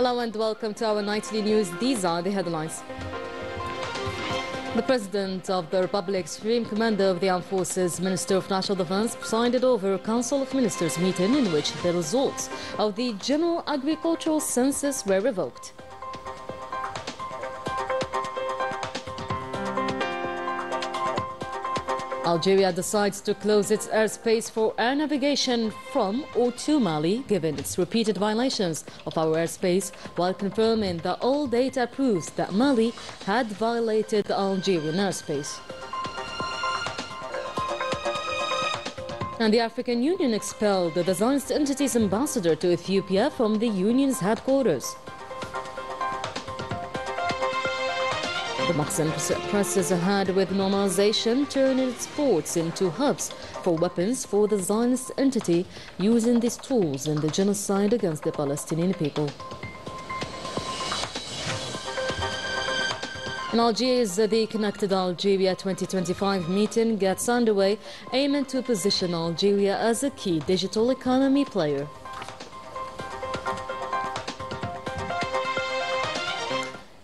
Hello and welcome to our nightly news. These are the headlines. The President of the Republic, Supreme Commander of the Armed Forces, Minister of National Defense, presided over a Council of Ministers meeting in which the results of the General Agricultural Census were revoked. Algeria decides to close its airspace for air navigation from or to Mali, given its repeated violations of our airspace, while confirming that all data proves that Mali had violated the Algerian airspace. And the African Union expelled the Zionist entity's ambassador to Ethiopia from the union's headquarters. The Maxim presses ahead with normalization, turning its ports into hubs for weapons for the Zionist entity, using these tools in the genocide against the Palestinian people. In Algiers, the Connected Algeria 2025 meeting gets underway, aiming to position Algeria as a key digital economy player.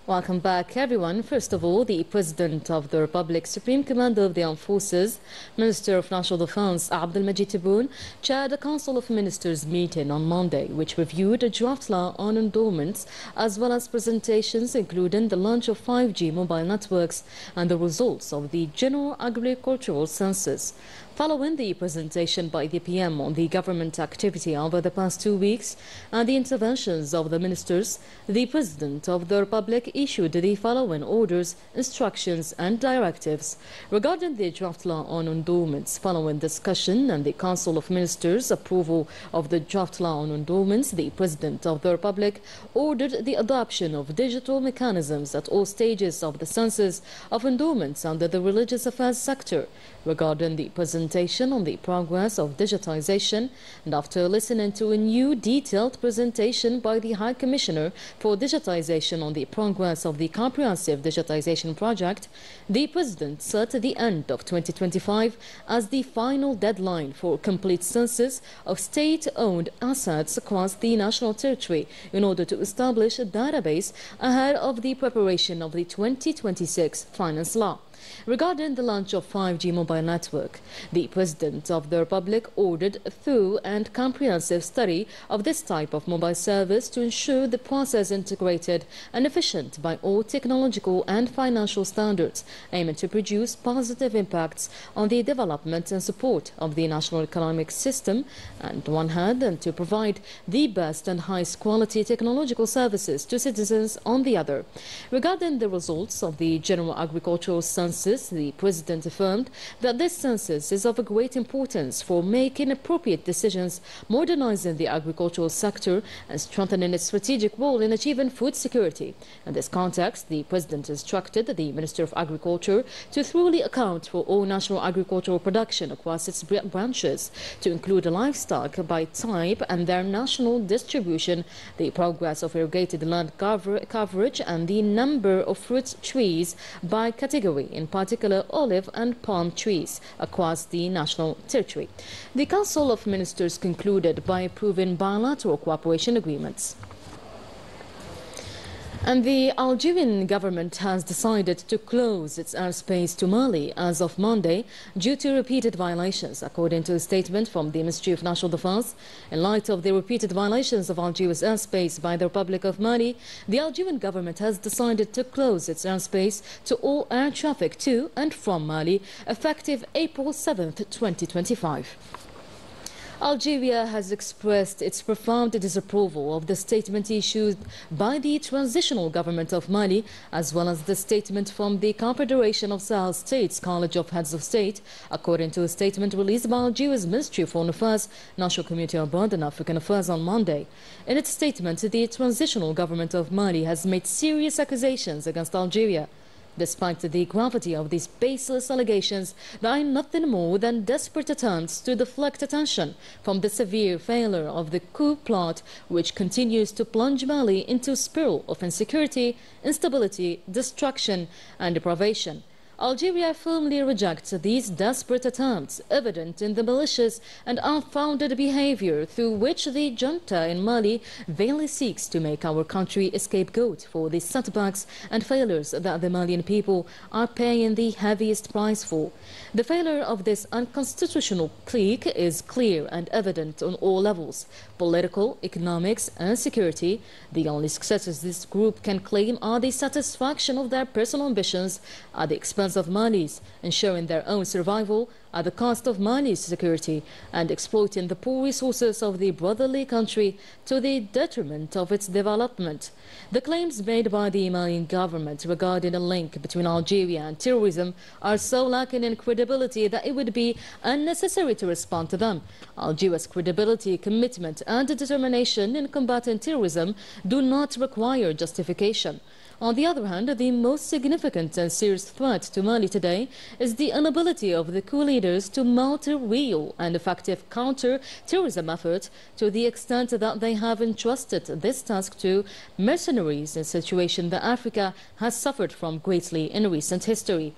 Welcome back, everyone. First of all, the President of the Republic, Supreme Commander of the Armed Forces, Minister of National Defense, Abdelmajid Tebboune, chaired a Council of Ministers meeting on Monday, which reviewed a draft law on endowments, as well as presentations including the launch of 5G mobile networks and the results of the General Agricultural Census. Following the presentation by the PM on the government activity over the past 2 weeks and the interventions of the ministers, the President of the Republic issued the following orders, instructions and directives. Regarding the draft law on endowments, following discussion and the Council of Ministers' approval of the draft law on endowments, the President of the Republic ordered the adoption of digital mechanisms at all stages of the census of endowments under the religious affairs sector. Regarding the presentation on the progress of digitization, and after listening to a new detailed presentation by the High Commissioner for Digitization on the progress of the comprehensive digitization project, the President set the end of 2025 as the final deadline for complete census of state-owned assets across the national territory in order to establish a database ahead of the preparation of the 2026 finance law. Regarding the launch of 5G mobile network, the President of the Republic ordered a thorough and comprehensive study of this type of mobile service to ensure the process integrated and efficient by all technological and financial standards, aiming to produce positive impacts on the development and support of the national economic system on one hand, and to provide the best and highest quality technological services to citizens on the other. Regarding the results of the General Agricultural Census, the President affirmed that this census is of a great importance for making appropriate decisions, modernizing the agricultural sector and strengthening its strategic role in achieving food security. In this context, the President instructed the Minister of Agriculture to thoroughly account for all national agricultural production across its branches, to include livestock by type and their national distribution, the progress of irrigated land coverage and the number of fruit trees by category, in particular olive and palm trees, across the national territory. The Council of Ministers concluded by approving bilateral cooperation agreements. And the Algerian government has decided to close its airspace to Mali as of Monday due to repeated violations, according to a statement from the Ministry of National Defense. In light of the repeated violations of Algeria's airspace by the Republic of Mali, the Algerian government has decided to close its airspace to all air traffic to and from Mali, effective April 7, 2025. Algeria has expressed its profound disapproval of the statement issued by the transitional government of Mali, as well as the statement from the Confederation of Sahel States College of Heads of State, according to a statement released by Algeria's Ministry of Foreign Affairs, National Community Abroad and African Affairs on Monday. In its statement, the transitional government of Mali has made serious accusations against Algeria. Despite the gravity of these baseless allegations, they are nothing more than desperate attempts to deflect attention from the severe failure of the coup plot, which continues to plunge Mali into a spiral of insecurity, instability, destruction and deprivation. Algeria firmly rejects these desperate attempts, evident in the malicious and unfounded behavior through which the junta in Mali vainly seeks to make our country a scapegoat for the setbacks and failures that the Malian people are paying the heaviest price for. The failure of this unconstitutional clique is clear and evident on all levels: political, economics and security. The only successes this group can claim are the satisfaction of their personal ambitions at the expense of Mali's, ensuring their own survival at the cost of Mali's security, and exploiting the poor resources of the brotherly country to the detriment of its development. The claims made by the Malian government regarding a link between Algeria and terrorism are so lacking in credibility that it would be unnecessary to respond to them. Algeria's credibility, commitment and determination in combating terrorism do not require justification. On the other hand, the most significant and serious threat to Mali today is the inability of the coup leaders to mount a real and effective counter-terrorism effort to the extent that they have entrusted this task to mercenaries, a situation that Africa has suffered from greatly in recent history.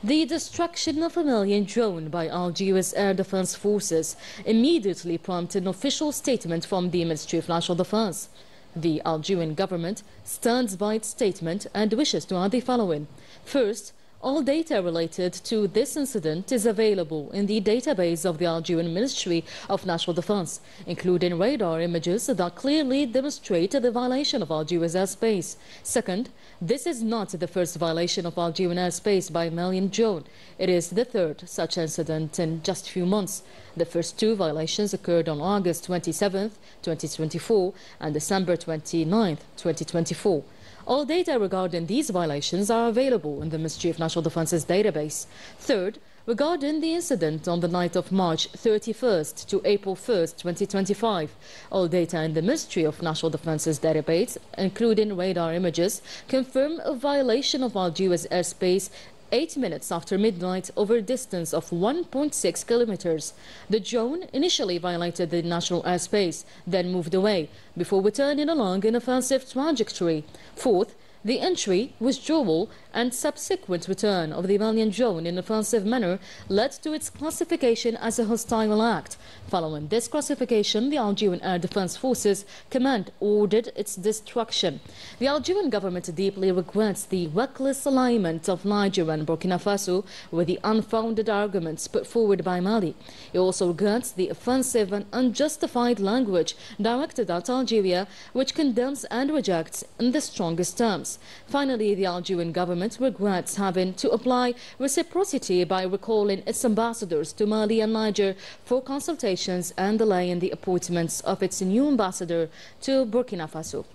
The destruction of a Malian drone by Algeria's air defense forces immediately prompted an official statement from the Ministry of National Defense. The Algerian government stands by its statement and wishes to add the following. First, all data related to this incident is available in the database of the Algerian Ministry of National Defense, including radar images that clearly demonstrate the violation of Algeria's airspace. Second, this is not the first violation of Algerian airspace by a Malian drone. It is the third such incident in just a few months. The first two violations occurred on August 27, 2024 and December 29, 2024. All data regarding these violations are available in the Ministry of National Defence's database. Third, regarding the incident on the night of March 31st to April 1st, 2025, all data in the Ministry of National Defence's database, including radar images, confirm a violation of Algeria's airspace 8 minutes after midnight over a distance of 1.6 kilometers. The drone initially violated the national airspace, then moved away, before returning along an offensive trajectory. Fourth, the entry, withdrawal and subsequent return of the Malian drone in an offensive manner led to its classification as a hostile act. Following this classification, the Algerian Air Defense Forces Command ordered its destruction. The Algerian government deeply regrets the reckless alignment of Niger and Burkina Faso with the unfounded arguments put forward by Mali. It also regrets the offensive and unjustified language directed at Algeria, which condemns and rejects in the strongest terms. Finally, the Algerian government regrets having to apply reciprocity by recalling its ambassadors to Mali and Niger for consultations and delaying the appointments of its new ambassador to Burkina Faso.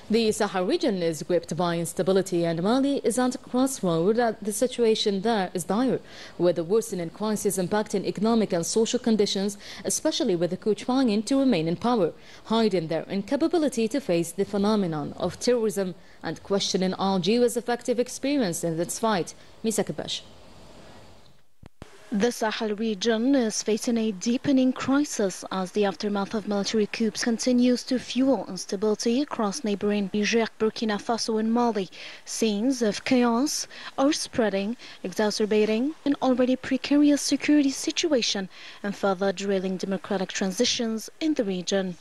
The Sahel region is gripped by instability and Mali is at a crossroad. The situation there is dire, with the worsening crisis impacting economic and social conditions, especially with the coup trying to remain in power, hiding their incapability to face the phenomenon of terrorism and questioning Algeria's effective experience in its fight. Misa Kabash. The Sahel region is facing a deepening crisis as the aftermath of military coups continues to fuel instability across neighboring Niger, Burkina Faso and Mali. Scenes of chaos are spreading, exacerbating an already precarious security situation and further derailing democratic transitions in the region.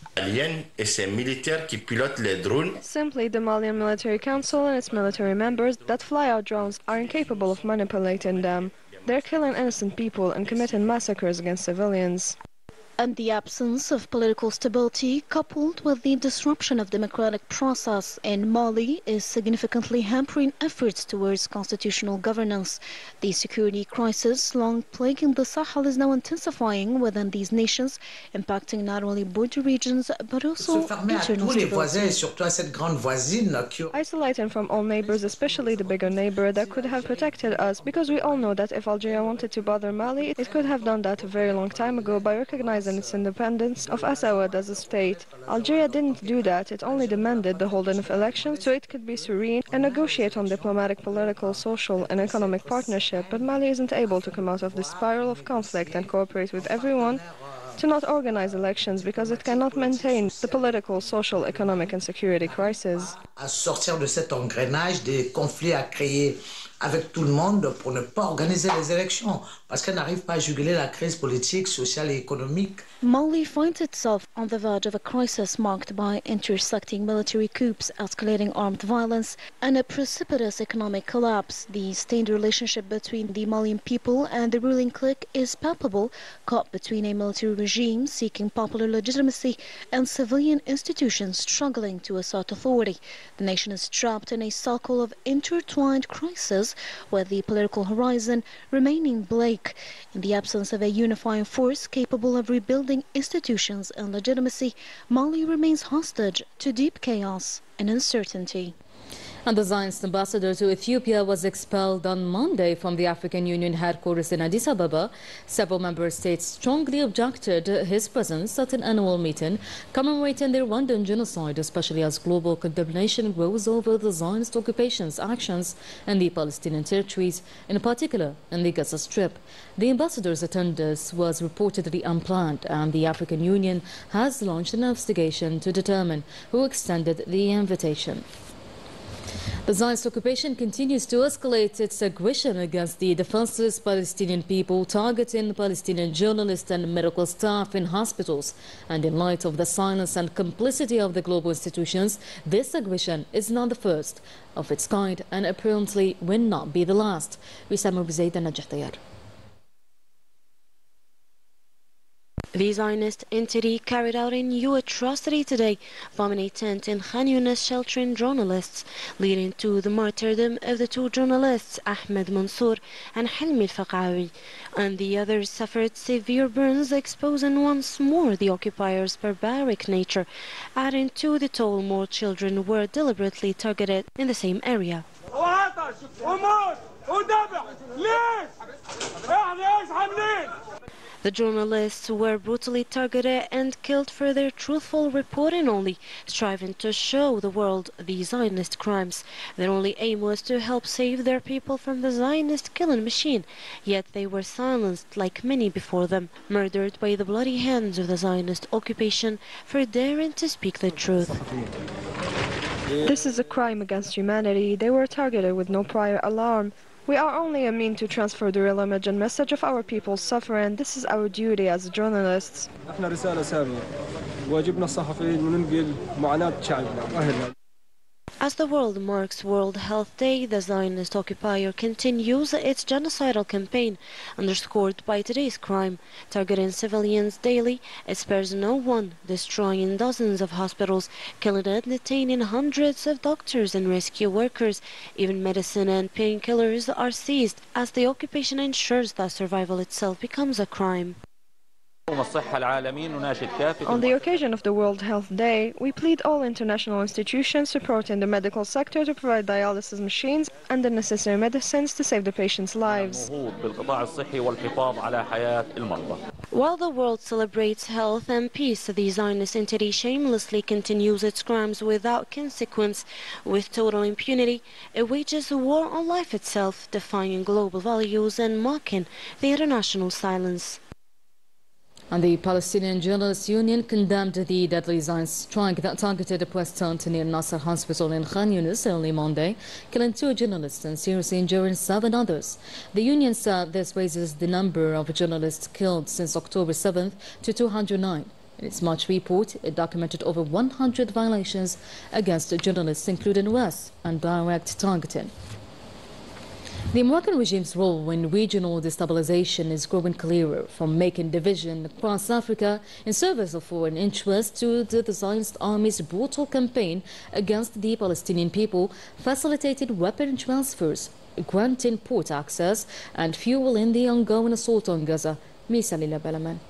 Simply, the Malian Military Council and its military members that fly out drones are incapable of manipulating them. They're killing innocent people and committing massacres against civilians. And the absence of political stability, coupled with the disruption of democratic process in Mali, is significantly hampering efforts towards constitutional governance. The security crisis, long plaguing the Sahel, is now intensifying within these nations, impacting not only border regions but also internal stability. Isolating from all neighbors, especially the bigger neighbor that could have protected us, because we all know that if Algeria wanted to bother Mali, it could have done that a very long time ago by recognizing its independence of Asawad as a state. Algeria didn't do that. It only demanded the holding of elections so it could be serene and negotiate on diplomatic, political, social and economic partnership. But Mali isn't able to come out of this spiral of conflict and cooperate with everyone to not organize elections because it cannot maintain the political, social, economic and security crisis. À sortir de cet engrenage des conflits à créer avec tout le monde pour ne pas organiser les élections, parce qu'elle n'arrive pas à juguler la crise politique, sociale et économique. Mali finds itself on the verge of a crisis marked by intersecting military coups, escalating armed violence, and a precipitous economic collapse. The strained relationship between the Malian people and the ruling clique is palpable, caught between a military regime seeking popular legitimacy and civilian institutions struggling to assert authority. The nation is trapped in a cycle of intertwined crises, with the political horizon remaining bleak. In the absence of a unifying force capable of rebuilding institutions and legitimacy, Mali remains hostage to deep chaos and uncertainty. And the Zionist ambassador to Ethiopia was expelled on Monday from the African Union headquarters in Addis Ababa. Several member states strongly objected his presence at an annual meeting commemorating the Rwandan genocide, especially as global condemnation grows over the Zionist occupation's actions in the Palestinian territories, in particular in the Gaza Strip. The ambassador's attendance was reportedly unplanned, and the African Union has launched an investigation to determine who extended the invitation. The Zionist occupation continues to escalate its aggression against the defenseless Palestinian people, targeting Palestinian journalists and medical staff in hospitals. And in light of the silence and complicity of the global institutions, this aggression is not the first of its kind and apparently will not be the last. Wissam Abu Zaid and Najah Tayyar. The Zionist entity carried out a new atrocity today, bombing a tent in Khan Yunis sheltering journalists, leading to the martyrdom of the two journalists, Ahmed Mansour and Hilmi al-Faqawi, and the others suffered severe burns, exposing once more the occupiers' barbaric nature. Adding to the toll, more children were deliberately targeted in the same area. The journalists were brutally targeted and killed for their truthful reporting only, striving to show the world the Zionist crimes. Their only aim was to help save their people from the Zionist killing machine, yet they were silenced like many before them, murdered by the bloody hands of the Zionist occupation for daring to speak the truth. This is a crime against humanity. They were targeted with no prior alarm. We are only a mean to transfer the real image and message of our people's suffering. This is our duty as journalists. As the world marks World Health Day, the Zionist occupier continues its genocidal campaign, underscored by today's crime. Targeting civilians daily, it spares no one, destroying dozens of hospitals, killing and detaining hundreds of doctors and rescue workers. Even medicine and painkillers are seized, as the occupation ensures that survival itself becomes a crime. On the occasion of the World Health Day, we plead all international institutions supporting the medical sector to provide dialysis machines and the necessary medicines to save the patients' lives. While the world celebrates health and peace, the Zionist entity shamelessly continues its crimes without consequence. With total impunity, it wages a war on life itself, defying global values and mocking the international silence. And the Palestinian Journalists Union condemned the deadly Zionist strike that targeted a press tent near Nasser Hospital in Khan Yunis early Monday, killing 2 journalists and seriously injuring 7 others. The union said this raises the number of journalists killed since October 7th to 209. In its March report, it documented over 100 violations against journalists, including arrests and direct targeting. The Moroccan regime's role in regional destabilization is growing clearer, from making division across Africa in service of foreign interests to the Zionist army's brutal campaign against the Palestinian people, facilitated weapon transfers, granting port access and fueling the ongoing assault on Gaza. Misa Lila Balaman.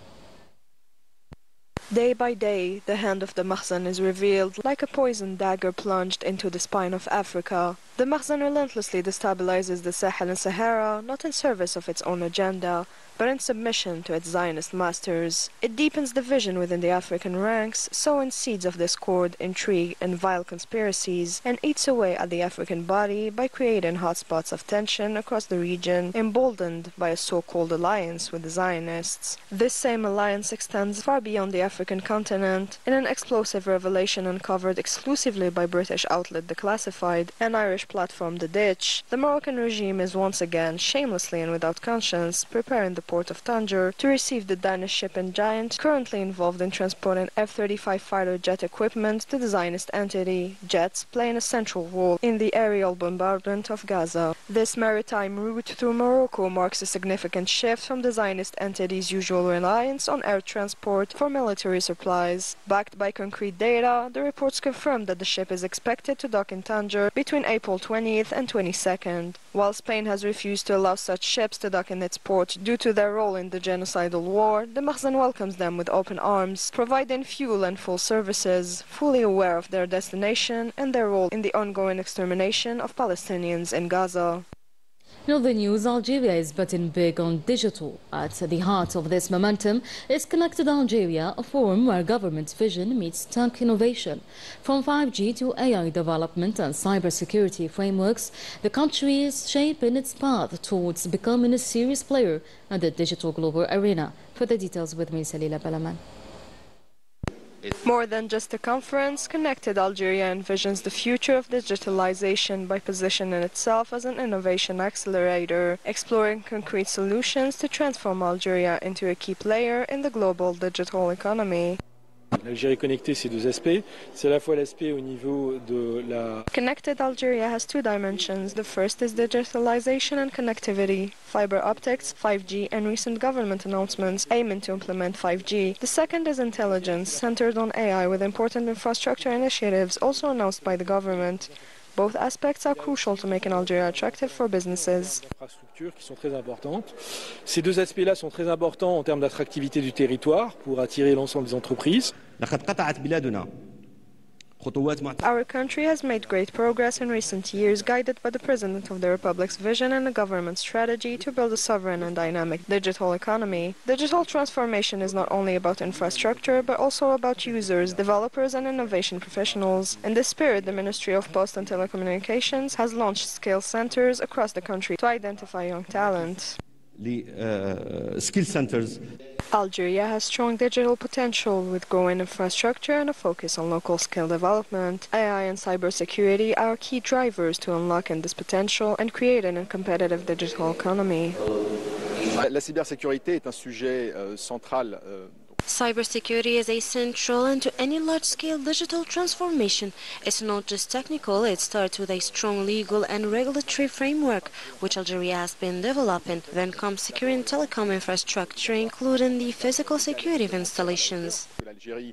Day by day, the hand of the Mahzan is revealed, like a poisoned dagger plunged into the spine of Africa. The Mahzan relentlessly destabilizes the Sahel and Sahara, not in service of its own agenda, but in submission to its Zionist masters. It deepens division within the African ranks, sowing seeds of discord, intrigue, and vile conspiracies, and eats away at the African body by creating hotspots of tension across the region, emboldened by a so-called alliance with the Zionists. This same alliance extends far beyond the African continent. In an explosive revelation uncovered exclusively by British outlet Declassified, an Irish French platform The Ditch, the Moroccan regime is once again, shamelessly and without conscience, preparing the port of Tanger to receive the Danish shipping giant currently involved in transporting F-35 fighter jet equipment to the Zionist entity, jets playing a central role in the aerial bombardment of Gaza. This maritime route through Morocco marks a significant shift from the Zionist entity's usual reliance on air transport for military supplies. Backed by concrete data, the reports confirm that the ship is expected to dock in Tanger between April 20th and 22nd. While Spain has refused to allow such ships to dock in its port due to their role in the genocidal war, the Makhzen welcomes them with open arms, providing fuel and full services, fully aware of their destination and their role in the ongoing extermination of Palestinians in Gaza. In other news, Algeria is betting big on digital. At the heart of this momentum is Connected Algeria, a forum where government vision meets tech innovation. From 5G to AI development and cybersecurity frameworks, the country is shaping its path towards becoming a serious player in the digital global arena. Further details with me, Salila Balaman. More than just a conference, Connected Algeria envisions the future of digitalization by positioning itself as an innovation accelerator, exploring concrete solutions to transform Algeria into a key player in the global digital economy. L'Algérie connectée, c'est deux aspects. C'est à la fois l'aspect au niveau de la... Connected Algeria has two dimensions. The first is digitalization and connectivity, fiber optics, 5G, and recent government announcements aiming to implement 5G. The second is intelligence, centered on AI, with important infrastructure initiatives also announced by the government. Both aspects are crucial to making Algeria attractive for businesses. Infrastructures qui sont très importantes. Ces deux aspects-là sont très importants en termes d'attractivité du territoire pour attirer l'ensemble des entreprises. Our country has made great progress in recent years, guided by the President of the Republic's vision and the government's strategy to build a sovereign and dynamic digital economy. Digital transformation is not only about infrastructure, but also about users, developers, and innovation professionals. In this spirit, the Ministry of Post and Telecommunications has launched skill centers across the country to identify young talent. Skill centers. Algeria has strong digital potential with growing infrastructure and a focus on local skill development. AI and cybersecurity are key drivers to unlocking this potential and creating a competitive digital economy. La cybersécurité est un sujet central. Cybersecurity is essential into any large-scale digital transformation. It's not just technical, it starts with a strong legal and regulatory framework, which Algeria has been developing. Then comes securing telecom infrastructure, including the physical security of installations. L'Algérie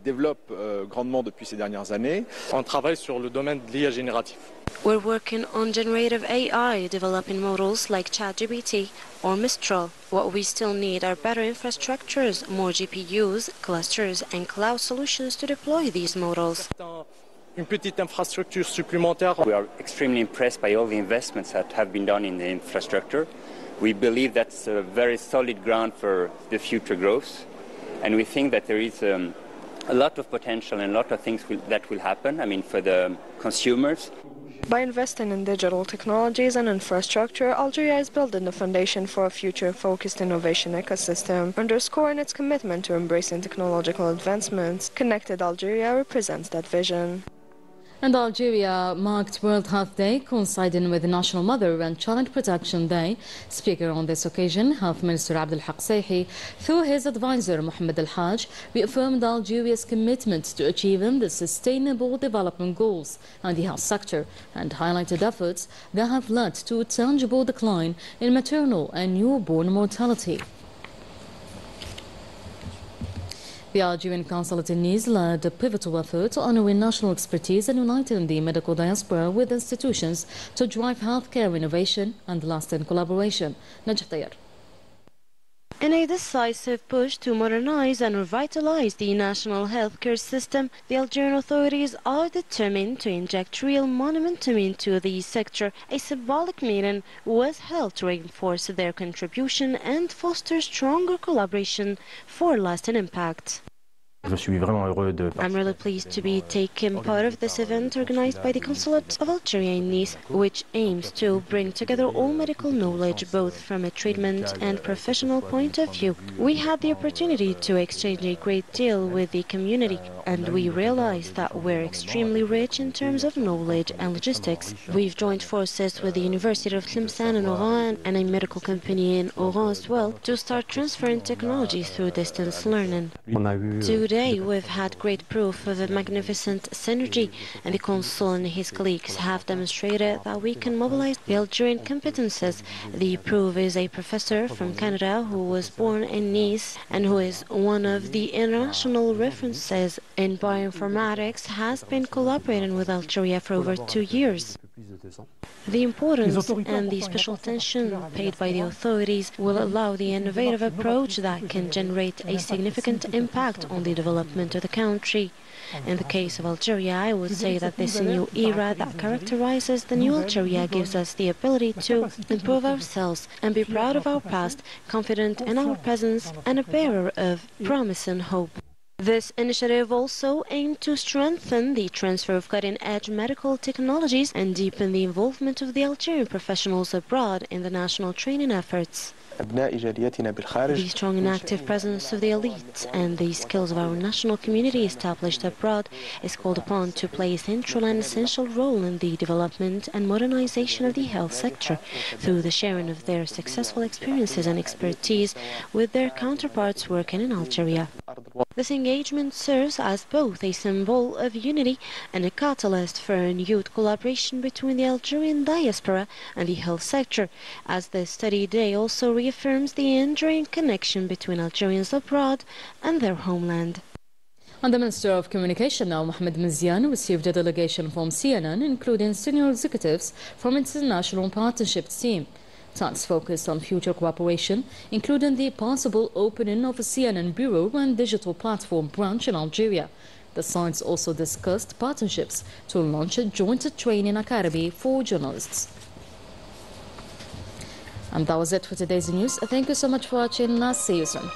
développe grandement depuis ces dernières années. On travaille sur le domaine de l'IA génératif. We're working on generative AI, developing models like ChatGPT or Mistral. What we still need are better infrastructures, more GPUs, clusters, and cloud solutions to deploy these models. Une petite infrastructure supplémentaire. We are extremely impressed by all the investments that have been done in the infrastructure. We believe that's a very solid ground for the future growth, and we think that there is a lot of potential and a lot of things that will happen, I mean, for the consumers. By investing in digital technologies and infrastructure, Algeria is building the foundation for a future-focused innovation ecosystem, underscoring its commitment to embracing technological advancements. Connected Algeria represents that vision. And Algeria marked World Health Day, coinciding with National Mother and Child Protection Day. Speaking on this occasion, Health Minister Abdel Haq, through his advisor Mohamed El Haj, reaffirmed Algeria's commitment to achieving the Sustainable Development Goals in the health sector and highlighted efforts that have led to a tangible decline in maternal and newborn mortality. The Algerian Consulate in Nice led a pivotal effort honoring national expertise and uniting the medical diaspora with institutions to drive healthcare innovation and lasting collaboration. Najah Tayyar. In a decisive push to modernize and revitalize the national healthcare system, the Algerian authorities are determined to inject real momentum into the sector. A symbolic meeting was held to reinforce their contribution and foster stronger collaboration for lasting impact. I'm really pleased to be taking part of this event organized by the Consulate of Algeria in Nice, which aims to bring together all medical knowledge both from a treatment and professional point of view. We had the opportunity to exchange a great deal with the community, and we realize that we're extremely rich in terms of knowledge and logistics. We've joined forces with the University of Tlemcen in Oran and a medical company in Oran as well to start transferring technology through distance learning. Today, we've had great proof of a magnificent synergy, and the consul and his colleagues have demonstrated that we can mobilize the Algerian competences. The proof is a professor from Canada who was born in Nice and who is one of the international references in bioinformatics, has been collaborating with Algeria for over 2 years. The importance and the special attention paid by the authorities will allow the innovative approach that can generate a significant impact on the development of the country. In the case of Algeria, I would say that this new era that characterizes the new Algeria gives us the ability to improve ourselves and be proud of our past, confident in our presence, and a bearer of promise and hope. This initiative also aimed to strengthen the transfer of cutting-edge medical technologies and deepen the involvement of the Algerian professionals abroad in the national training efforts. The strong and active presence of the elites and the skills of our national community established abroad is called upon to play a central and essential role in the development and modernization of the health sector through the sharing of their successful experiences and expertise with their counterparts working in Algeria. This engagement serves as both a symbol of unity and a catalyst for renewed collaboration between the Algerian diaspora and the health sector, as the study day also reaffirms the enduring connection between Algerians abroad and their homeland. And the Minister of Communication now, Mohamed Mizian, received a delegation from CNN, including senior executives from its international partnership team. Talks focused on future cooperation, including the possible opening of a CNN bureau and digital platform branch in Algeria. The sides also discussed partnerships to launch a joint training academy for journalists. And that was it for today's news. Thank you so much for watching. I'll see you soon.